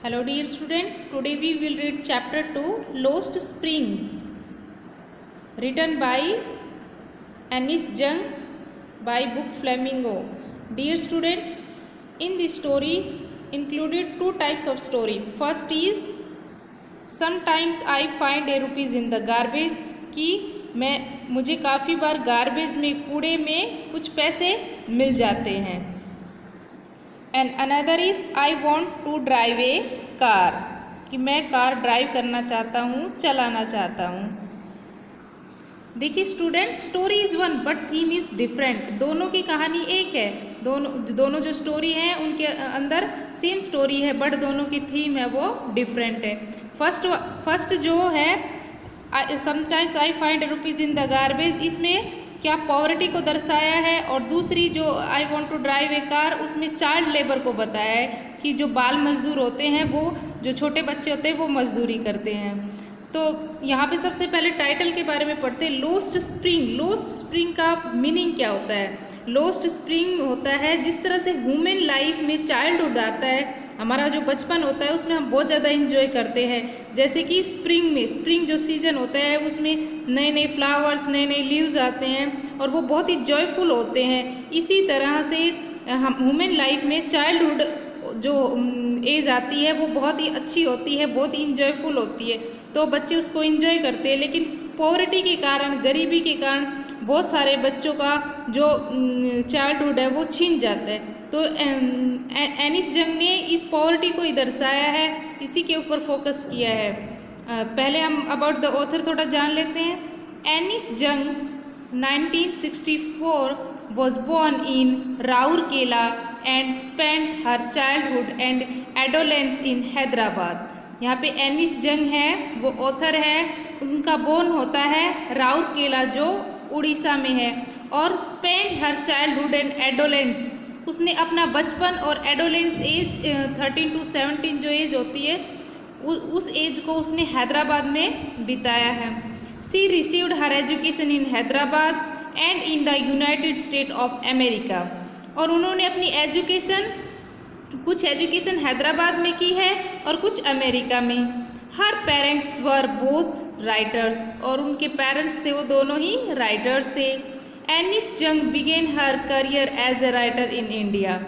Hello dear student, today we will read chapter 2 Lost Spring written by Anis Jung by Book Flamingo. Dear students, in this story included two types of story. First is sometimes I find a rupees in the garbage कि मुझे काफ़ी बार garbage में कूड़े में कुछ पैसे मिल जाते हैं. And another is I want to drive a car कि मैं कार ड्राइव करना चाहता हूँ, चलाना चाहता हूँ. देखिए student, story is one but theme is different. दोनों की कहानी एक है. दोनों जो स्टोरी हैं उनके अंदर सेम स्टोरी है बट दोनों की थीम है वो डिफरेंट है. फर्स्ट जो है sometimes I find rupees in the garbage, इसमें क्या पॉवर्टी को दर्शाया है. और दूसरी जो I want to drive a car, उसमें चाइल्ड लेबर को बताया है कि जो बाल मजदूर होते हैं, वो जो छोटे बच्चे होते हैं वो मजदूरी करते हैं. तो यहाँ पे सबसे पहले टाइटल के बारे में पढ़ते हैं. Lost spring. लोस्ट स्प्रिंग का मीनिंग क्या होता है? लोस्ट स्प्रिंग होता है जिस तरह से ह्यूमन लाइफ में चाइल्डहुड आता है, हमारा जो बचपन होता है उसमें हम बहुत ज़्यादा इंजॉय करते हैं. जैसे कि स्प्रिंग जो सीज़न होता है उसमें नए नए फ्लावर्स, नए नए लीव्स आते हैं और वो बहुत ही जॉयफुल होते हैं. इसी तरह से हम ह्यूमन लाइफ में चाइल्डहुड जो एज आती है वो बहुत ही अच्छी होती है, बहुत ही इंजॉयफुल होती है. तो बच्चे उसको इंजॉय करते हैं. लेकिन पॉवर्टी के कारण, गरीबी के कारण बहुत सारे बच्चों का जो चाइल्डहुड है वो छीन जाता है. तो एनिस जंग ने इस पॉवर्टी को ही दर्शाया है, इसी के ऊपर फोकस किया है. पहले हम अबाउट द ऑथर थोड़ा जान लेते हैं. एनिस जंग 1964 was born in Rourkela and spent her childhood and adolescence in Hyderabad. यहाँ पे एनिस जंग है वो ऑथर है. उनका बोर्न होता है राउरकेला जो उड़ीसा में है, और spend her childhood and adolescence, उसने अपना बचपन और एडोलेंस एज 13 to 17 जो एज होती है उस एज को उसने हैदराबाद में बिताया है. She received her education in Hyderabad and in the United States of America. और उन्होंने अपनी कुछ एजुकेशन हैदराबाद में की है और कुछ अमेरिका में. हर पेरेंट्स वर बोथ राइटर्स, और उनके पेरेंट्स थे वो दोनों ही राइटर्स थे. Anees Jung began her career as a writer in India,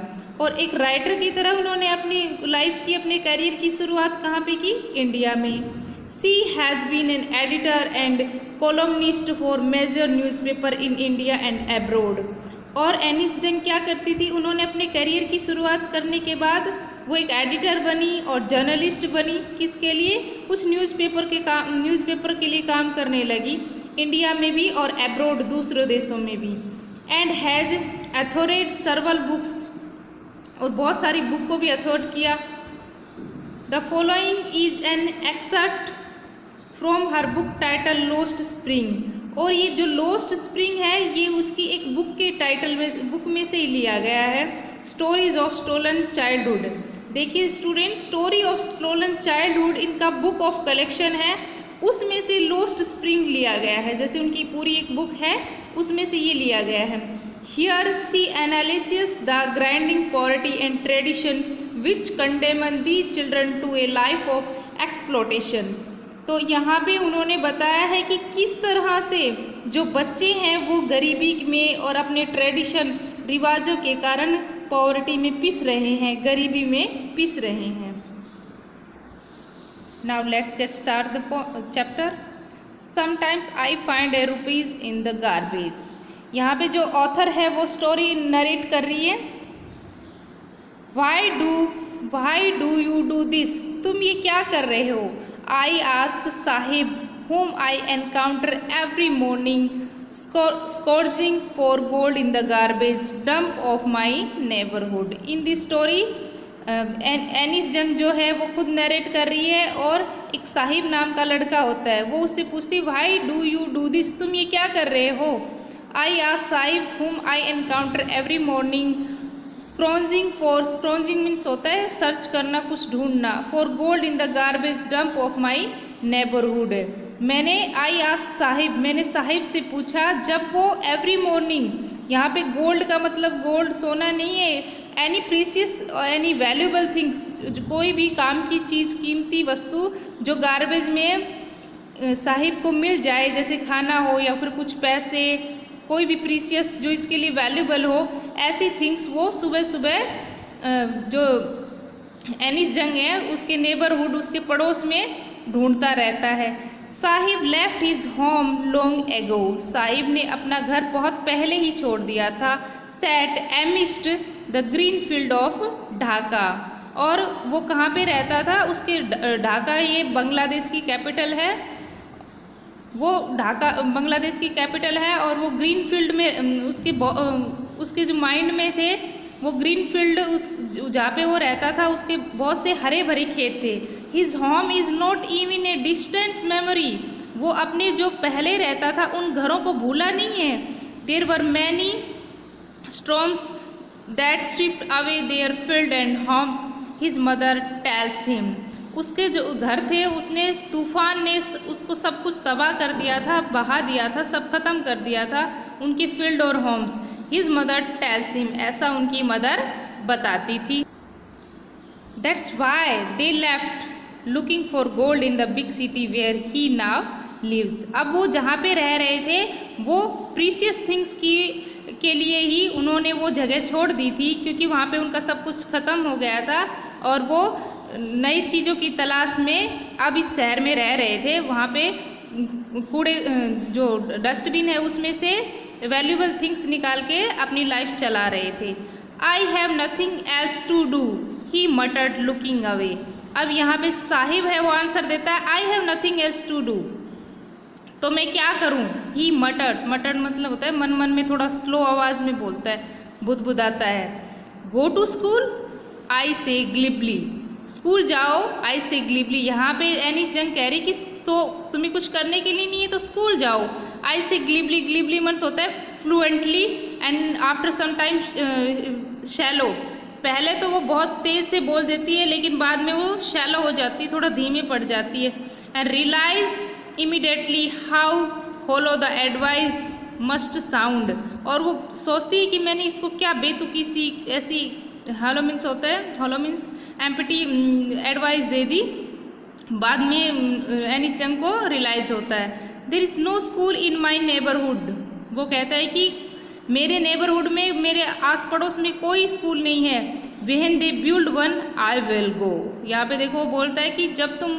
और एक राइटर की तरह उन्होंने अपनी लाइफ की, अपने करियर की शुरुआत कहाँ पे की? इंडिया में. She has been an editor and columnist for major newspaper in India and abroad. और एनिस जंग क्या करती थी? उन्होंने अपने करियर की शुरुआत करने के बाद वो एक एडिटर बनी और जर्नलिस्ट बनी. किसके लिए? कुछ न्यूज़पेपर के लिए काम करने लगी, इंडिया में भी और अब्रॉड दूसरे देशों में भी. एंड हैज़ अथॉरेड सर्वल बुक्स, और बहुत सारी बुक को भी अथॉर्ड किया. The following is an exert from her book title lost spring. और ये जो लोस्ट स्प्रिंग है ये उसकी एक बुक के टाइटल में, बुक में से ही लिया गया है, स्टोरीज ऑफ स्टोलन चाइल्डहुड. देखिए student, story of stolen childhood इनका बुक ऑफ कलेक्शन है, उसमें से लोस्ट स्प्रिंग लिया गया है. जैसे उनकी पूरी एक बुक है उसमें से ये लिया गया है. Here she analysis the grinding poverty and tradition which condemn the children to a life of exploitation. तो यहाँ पे उन्होंने बताया है कि किस तरह से जो बच्चे हैं वो गरीबी में और अपने ट्रेडिशन रिवाजों के कारण पॉवर्टी में पिस रहे हैं, गरीबी में पिस रहे हैं. Now let's get start the chapter. Sometimes I find a rupees in the garbage. यहाँ पे जो ऑथर है वो स्टोरी नरेट कर रही है. Why do you do this? तुम ये क्या कर रहे हो? I ask Sahib whom I encounter every morning scourging for gold in the garbage dump of my neighborhood. In this story एनिस जंग जो है वो खुद नरेट कर रही है, और एक साहिब नाम का लड़का होता है, वो उससे पूछती why do you do this, तुम ये क्या कर रहे हो? आई आस्क साहिब हुम आई एनकाउंटर एवरी मॉर्निंग स्क्रॉन्जिंग मीन्स होता है सर्च करना, कुछ ढूंढना. For gold in the garbage dump of my neighbourhood. मैंने साहिब से पूछा जब वो एवरी मॉर्निंग, यहाँ पे गोल्ड का मतलब गोल्ड सोना नहीं है, any precious any valuable things, कोई भी काम की चीज़, कीमती वस्तु जो गार्बेज में साहिब को मिल जाए, जैसे खाना हो या फिर कुछ पैसे, कोई भी प्रीसियस जो इसके लिए वैल्यूएबल हो, ऐसी थिंग्स वो सुबह सुबह जो एनिस जंग है उसके नेबरहुड, उसके पड़ोस में ढूंढता रहता है। Sahib left his home long ago, Sahib ने अपना घर बहुत पहले ही छोड़ दिया था। Set amidst the green field of Dhaka, और वो कहाँ पे रहता था, उसके ढाका, ये बांग्लादेश की कैपिटल है, वो ढाका बांग्लादेश की कैपिटल है, और वो ग्रीन फील्ड में उसके जो माइंड में थे वो ग्रीन फील्ड, उस जहाँ पे वो रहता था उसके बहुत से हरे भरे खेत थे। His home is not even a distance memory, वो अपने जो पहले रहता था उन घरों को भूला नहीं है। There were many storms that swept away their field and homes, his mother tells him, उसके जो घर थे उसने तूफान ने उसको सब कुछ तबाह कर दिया था, बहा दिया था, सब खत्म कर दिया था, उनके फील्ड और homes. His mother tells him, ऐसा उनकी मदर बताती थी। That's why they left looking for gold in the big city where he now lives, अब वो जहाँ पे रह रहे थे वो प्रीसियस थिंग्स के लिए ही उन्होंने वो जगह छोड़ दी थी, क्योंकि वहाँ पे उनका सब कुछ ख़त्म हो गया था और वो नई चीज़ों की तलाश में अब इस शहर में रह रहे थे। वहाँ पे कूड़े जो डस्टबिन है उसमें से वैल्यूएबल थिंग्स निकाल के अपनी लाइफ चला रहे थे। I have nothing else to do he muttered looking away, अब यहाँ पे साहिब है वो आंसर देता है I have nothing else to do, तो मैं क्या करूँ। ही मटर्ड, मटर्ड मतलब होता है मन मन में थोड़ा स्लो आवाज़ में बोलता है, बुदबुदाता है। गो टू स्कूल आई से ग्लिबली, स्कूल जाओ आई से ग्लिबली, यहाँ पे एनिस जंग कह रही कि तो तुम्हें कुछ करने के लिए नहीं है तो स्कूल जाओ। आई से ग्लिबली, ग्लिबली मीन्स होता है fluently and after some time shallow, पहले तो वो बहुत तेज़ से बोल देती है लेकिन बाद में वो शैलो हो जाती है, थोड़ा धीमे पड़ जाती है। And realise immediately how hollow the advice must sound, और वो सोचती है कि मैंने इसको क्या बेतुकी सी ऐसी, हॉलो मीन्स होता है, हॉलो मीन्स एम्प्टी एडवाइस दे दी। बाद में एनिस जंग को रियलाइज होता है there is no school in my neighbourhood, वो कहता है कि मेरे नेबरहुड में, मेरे आस पड़ोस में कोई स्कूल नहीं है। When they build one I will go, यहाँ पे देखो वो बोलता है कि जब तुम,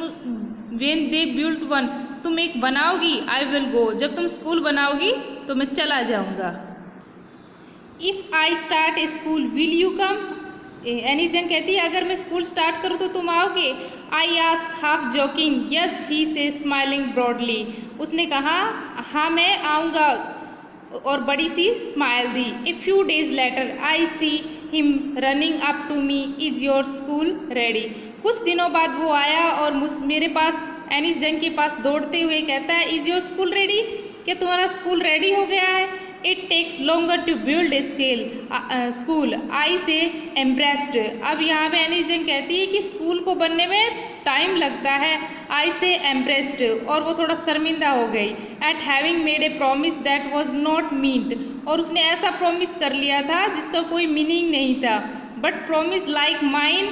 व्हेन दे बिल्ड वन, तुम एक बनाओगी, आई विल गो, जब तुम स्कूल बनाओगी तो मैं चला जाऊँगा। If I start a school will you come, Anees Jung कहती है अगर मैं स्कूल स्टार्ट करूँ तो तुम आओगे। I ask half joking yes he से स्माइलिंग ब्रॉडली, उसने कहा हाँ मैं आऊँगा, और बड़ी सी स्माइल दी। A few days later I see him running up to me is your school ready, कुछ दिनों बाद वो आया और मेरे पास, एनिस जंग के पास दौड़ते हुए कहता है इज योर स्कूल रेडी, क्या तुम्हारा स्कूल रेडी हो गया है। It takes longer to build a school I say embarrassed, अब यहाँ पे एनिस जंग कहती है कि स्कूल को बनने में टाइम लगता है, आई से एम्प्रेस्ड, और वो थोड़ा शर्मिंदा हो गई। Eight having made a promise that was not meant, और उसने ऐसा प्रॉमिस कर लिया था जिसका कोई मीनिंग नहीं था। But promise like mine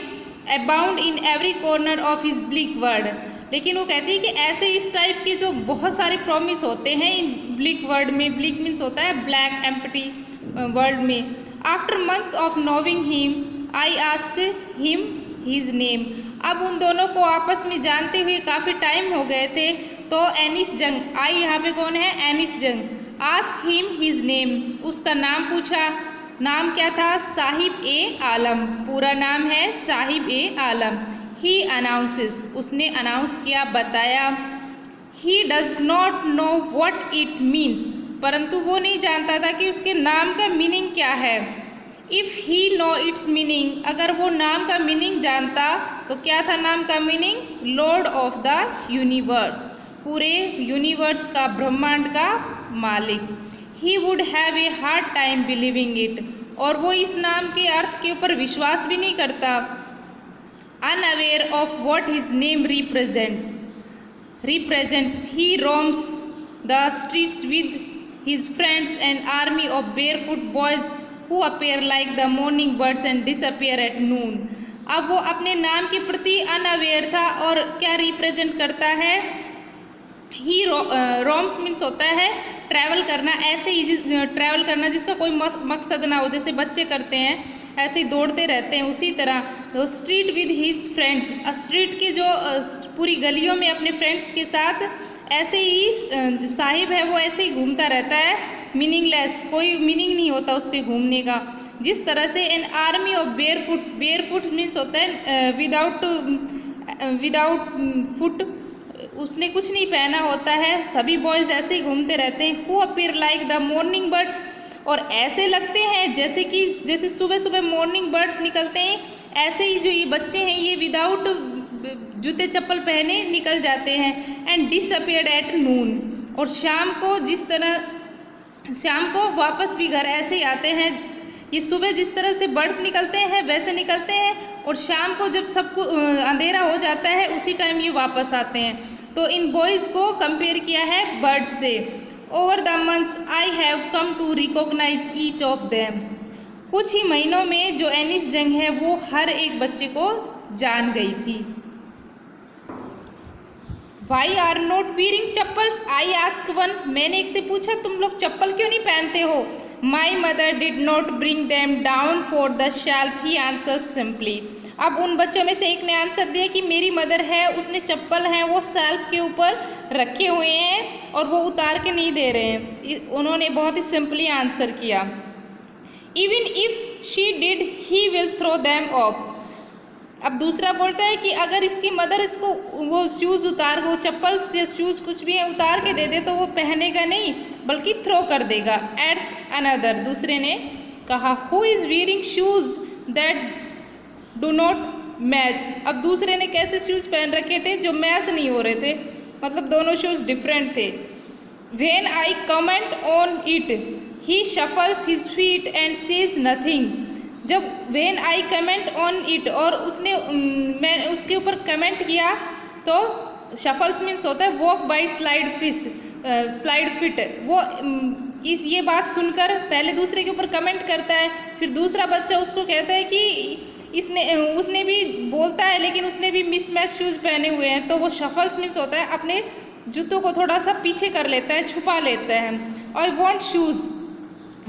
abound in every corner of his bleak word, लेकिन वो कहती है कि ऐसे इस टाइप के जो बहुत सारे प्रॉमिस होते हैं इन ब्लिक वर्ड में, ब्लिक मीन्स होता है ब्लैक एम्प्टी वर्ड में। After months of नोविंग him I ask him his name, अब उन दोनों को आपस में जानते हुए काफ़ी टाइम हो गए थे, तो एनिस जंग, आई यहाँ पे कौन है, एनिस जंग, आस्क हिम हिज नेम, उसका नाम पूछा। नाम क्या था, साहिब ए आलम, पूरा नाम है साहिब ए आलम। ही अनाउंसेस, उसने अनाउंस किया, बताया। He does not know what it means, परंतु वो नहीं जानता था कि उसके नाम का मीनिंग क्या है। If he know its meaning, अगर वो नाम का मीनिंग जानता तो क्या था नाम का meaning, Lord of the universe, पूरे यूनिवर्स का, ब्रह्मांड का मालिक। He would have a hard time believing it, और वो इस नाम के अर्थ के ऊपर विश्वास भी नहीं करता। Unaware of what his name represents, he roams the streets with his friends, an army of barefoot boys who appear like the morning birds and disappear at noon. अब वो अपने नाम के प्रति अनअवेयर था और क्या रिप्रेजेंट करता है, ही रोम्स मीन्स होता है ट्रैवल करना, ऐसे ही ट्रैवल करना जिसका कोई मकसद ना हो, जैसे बच्चे करते हैं ऐसे ही दौड़ते रहते हैं। उसी तरह street with his friends, street के जो पूरी गलियों में अपने फ्रेंड्स के साथ ऐसे ही साहिब है वो ऐसे ही घूमता रहता है, मीनिंगलेस, कोई मीनिंग नहीं होता उसके घूमने का। जिस तरह से an army of bear foot means होता है विदाउट फुट, उसने कुछ नहीं पहना होता है, सभी बॉयज़ ऐसे ही घूमते रहते हैं। Who appear like the morning birds, और ऐसे लगते हैं जैसे सुबह सुबह मॉर्निंग बर्ड्स निकलते हैं, ऐसे ही जो ये बच्चे हैं ये विदाउट जूते चप्पल पहने निकल जाते हैं। एंड डिसअपियर्ड एट नून, और शाम को वापस भी घर ऐसे ही आते हैं। ये सुबह जिस तरह से बर्ड्स निकलते हैं वैसे निकलते हैं, और शाम को जब सबको अंधेरा हो जाता है उसी टाइम ये वापस आते हैं। तो इन बॉयज़ को कंपेयर किया है बर्ड्स से। Over the months I have come to recognise each of them, कुछ ही महीनों में जो एनिस जंग है वो हर एक बच्चे को जान गई थी। Why are not wearing chappals, I ask one, मैंने एक से पूछा तुम लोग चप्पल क्यों नहीं पहनते हो। My mother did not bring them down for the shelf, he answers simply. अब उन बच्चों में से एक ने आंसर दिया कि मेरी मदर है उसने चप्पल हैं वो शेल्फ के ऊपर रखे हुए हैं और वो उतार के नहीं दे रहे हैं। उन्होंने बहुत ही सिंपली आंसर किया। Even if she did he will throw them off. अब दूसरा बोलता है कि अगर इसकी मदर इसको वो शूज़ उतार, वो चप्पल से शूज़ कुछ भी है उतार के दे दे तो वो पहनेगा नहीं बल्कि थ्रो कर देगा। एड्स अनदर, दूसरे ने कहा, who is wearing shoes that do not match. अब दूसरे ने कैसे शूज़ पहन रखे थे जो मैच नहीं हो रहे थे, मतलब दोनों शूज़ डिफरेंट थे। When I comment on it he shuffles his feet and says nothing. जब when I comment on it और उसने मैं उसके ऊपर कमेंट किया तो शफल्स मीन्स होता है वॉक बाई स्लाइड फिट। वो ये बात सुनकर पहले दूसरे के ऊपर कमेंट करता है, फिर दूसरा बच्चा उसको कहता है कि उसने भी बोलता है लेकिन उसने भी मिसमैच शूज़ पहने हुए हैं। तो वो शफल्स मीन्स होता है अपने जूतों को थोड़ा सा पीछे कर लेता है, छुपा लेता है। आई वॉन्ट शूज़,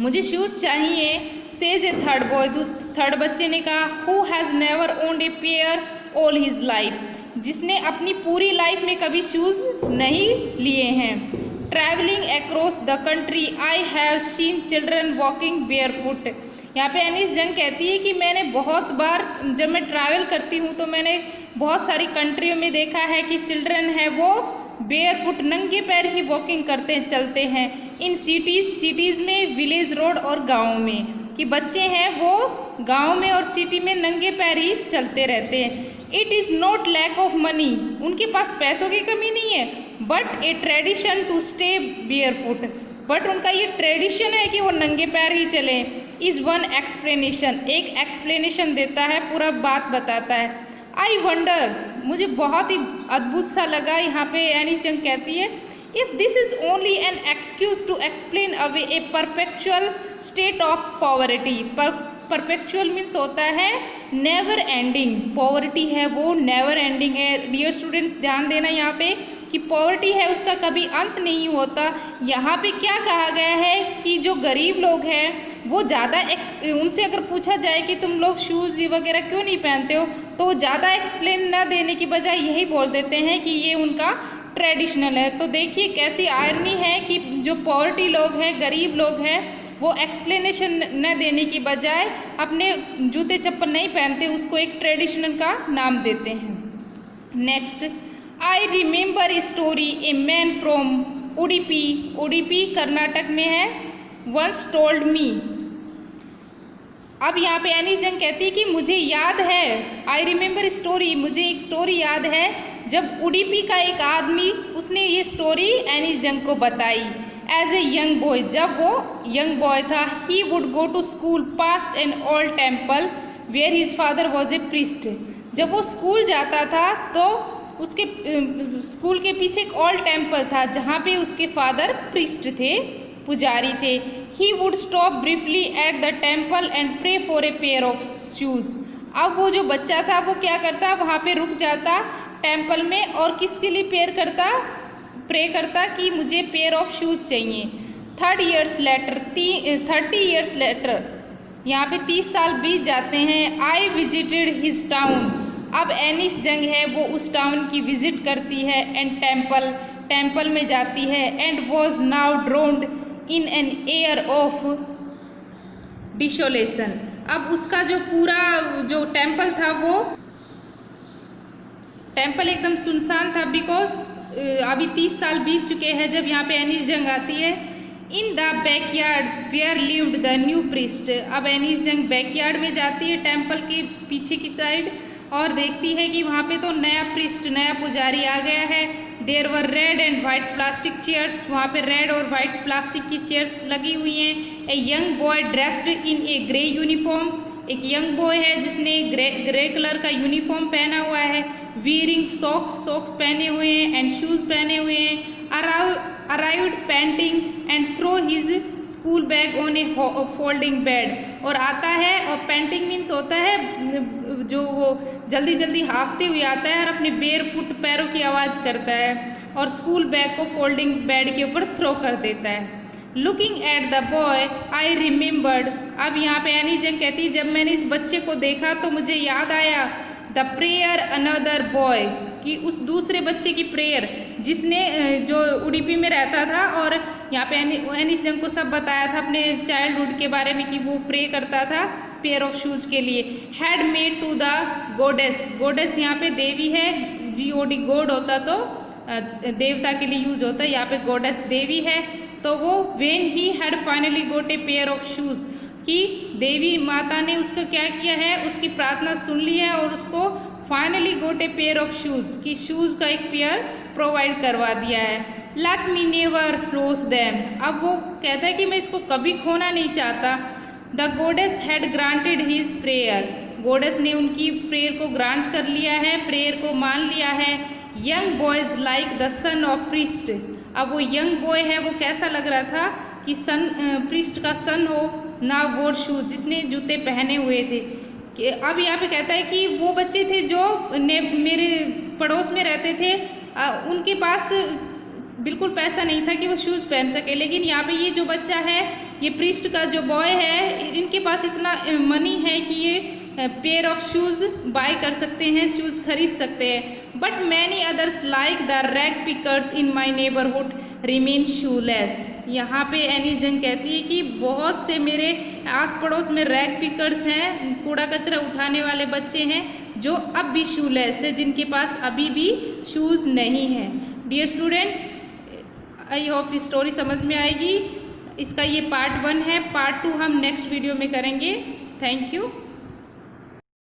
मुझे शूज़ चाहिए। सेज ए थर्ड बॉय, थर्ड बच्चे ने कहा, who has never owned a pair all his life, जिसने अपनी पूरी लाइफ में कभी शूज़ नहीं लिए हैं। Travelling across the country I have seen children walking barefoot. यहाँ पे एनिस जंग कहती है कि मैंने बहुत बार जब मैं ट्रैवल करती हूँ तो मैंने बहुत सारी कंट्रियों में देखा है कि चिल्ड्रन है वो बेयरफुट नंगे पैर ही वॉकिंग करते चलते हैं। इन सिटीज़ में, विलेज रोड और गाँव में, कि बच्चे हैं वो गांव में और सिटी में नंगे पैर ही चलते रहते हैं। It is not lack of money, उनके पास पैसों की कमी नहीं है, but a tradition to stay barefoot, but उनका ये ट्रेडिशन है कि वो नंगे पैर ही चले। इज़ वन एक्सप्लेनेशन, एक एक्सप्लेनेशन देता है, पूरा बात बताता है। आई वंडर, मुझे बहुत ही अद्भुत सा लगा। यहाँ पे एनिस जंग कहती है, if this is only an excuse to explain away a perpetual state of poverty. Perpetual means होता है नेवर एंडिंग, पॉवर्टी है वो नेवर एंडिंग है। डियर स्टूडेंट्स ध्यान देना यहाँ पे कि पॉवर्टी है उसका कभी अंत नहीं होता। यहाँ पे क्या कहा गया है कि जो गरीब लोग हैं वो ज़्यादा उनसे अगर पूछा जाए कि तुम लोग शूज़ वगैरह क्यों नहीं पहनते हो तो वो ज़्यादा एक्सप्लेन ना देने की बजाय यही बोल देते हैं कि ये उनका ट्रेडिशनल है। तो देखिए कैसी आयरनी है कि जो पॉवर्टी लोग हैं, गरीब लोग हैं, वो एक्सप्लेनेशन न देने की बजाय अपने जूते चप्पल नहीं पहनते, उसको एक ट्रेडिशनल का नाम देते हैं। Next, I remember a story a man from Udupi, Udupi Karnataka में है, वंस टोल्ड मी। अब यहाँ पे एनिस जंग कहती है कि मुझे याद है, आई रिमेंबर स्टोरी, मुझे एक स्टोरी याद है जब उडुपी का एक आदमी उसने ये स्टोरी एनिस जंग को बताई। एज ए यंग बॉय, जब वो यंग बॉय था, he would go to school past an old temple where his father was a priest. जब वो स्कूल जाता था तो उसके स्कूल के पीछे एक ओल्ड टेम्पल था जहाँ पे उसके फादर प्रीस्ट थे, पुजारी थे। He would stop briefly at the temple and pray for a pair of shoes. अब वो जो बच्चा था वो क्या करता, वहाँ पे रुक जाता टेम्पल में और किसके लिए प्रे करता कि मुझे पेयर ऑफ शूज़ चाहिए। 30 years later, यहाँ पे 30 साल बीत जाते हैं। I visited his town. अब एनिस जंग है वो उस टाउन की विजिट करती है एंड टेम्पल में जाती है and was now drowned in an air of desolation. अब उसका जो पूरा जो टेम्पल था वो टेम्पल एकदम सुनसान था, बिकॉज अभी 30 साल बीत चुके हैं जब यहाँ पे एनिस जंग आती है। In the backyard where lived the new priest. अब एनिस जंग बैकयार्ड में जाती है टेम्पल के पीछे की साइड और देखती है कि वहाँ पे तो नया प्रीस्ट, नया पुजारी आ गया है। There were red and white plastic chairs. वहाँ पे रेड और वाइट प्लास्टिक की चेयर्स लगी हुई हैं। A young boy dressed in A grey uniform. एक यंग बॉय है जिसने ग्रे कलर का यूनिफॉर्म पहना हुआ है। वीयरिंग सॉक्स पहने हुए हैं एंड शूज़ पहने हुए हैं। Arrived panting and throw his school bag on a folding bed. और आता है, और पेंटिंग मीन्स होता है जो वो जल्दी जल्दी हाफते हुए आता है और अपने बेयर फुट पैरों की आवाज़ करता है और स्कूल बैग को फोल्डिंग बेड के ऊपर थ्रो कर देता है। Looking at the boy I remembered. अब यहाँ पे एनी जंग कहती है जब मैंने इस बच्चे को देखा तो मुझे याद आया द प्रेयर अनदर बॉय, कि उस दूसरे बच्चे की प्रेयर जिसने जो उडुपी में रहता था और यहाँ पे एनिस जंग को सब बताया था अपने चाइल्डहुड के बारे में कि वो प्रे करता था पेयर ऑफ शूज़ के लिए। Had made to the goddess यहाँ पे देवी है, GOD गॉड होता तो देवता के लिए यूज होता है, यहाँ पे गोडेस देवी है। तो वो when he had finally got a pair of shoes, कि देवी माता ने उसका क्या किया है, उसकी प्रार्थना सुन ली है और उसको finally got a pair of shoes, कि शूज़ का एक पेयर प्रोवाइड करवा दिया है। Let me never lose them. अब वो कहता है कि मैं इसको कभी खोना नहीं चाहता। The गोडेस had granted his prayer. गोडेस ने उनकी प्रेयर को ग्रांट कर लिया है, प्रेयर को मान लिया है। Young boys like the son of priest. अब वो यंग बॉय है वो कैसा लग रहा था कि प्रीस्ट का सन हो ना, वोर शूज, जिसने जूते पहने हुए थे। कि अब यहाँ पे कहता है कि वो बच्चे थे जो मेरे पड़ोस में रहते थे, उनके पास बिल्कुल पैसा नहीं था कि वो शूज़ पहन सके, लेकिन यहाँ पे ये जो बच्चा है, ये प्रीस्ट का जो बॉय है, इनके पास इतना मनी है कि ये पेयर ऑफ शूज़ बाय कर सकते हैं, शूज़ खरीद सकते हैं। But many others like the rag pickers in my neighbourhood remain shoelace. यहाँ पे एनी जंग कहती है कि बहुत से मेरे आस पड़ोस में रैग पिकर्स हैं, कूड़ा कचरा उठाने वाले बच्चे हैं जो अब भी शूलेस है, जिनके पास अभी भी शूज़ नहीं हैं। Dear students, I hope story समझ में आएगी। इसका ये पार्ट 1 है, पार्ट 2 हम नेक्स्ट वीडियो में करेंगे। Thank you.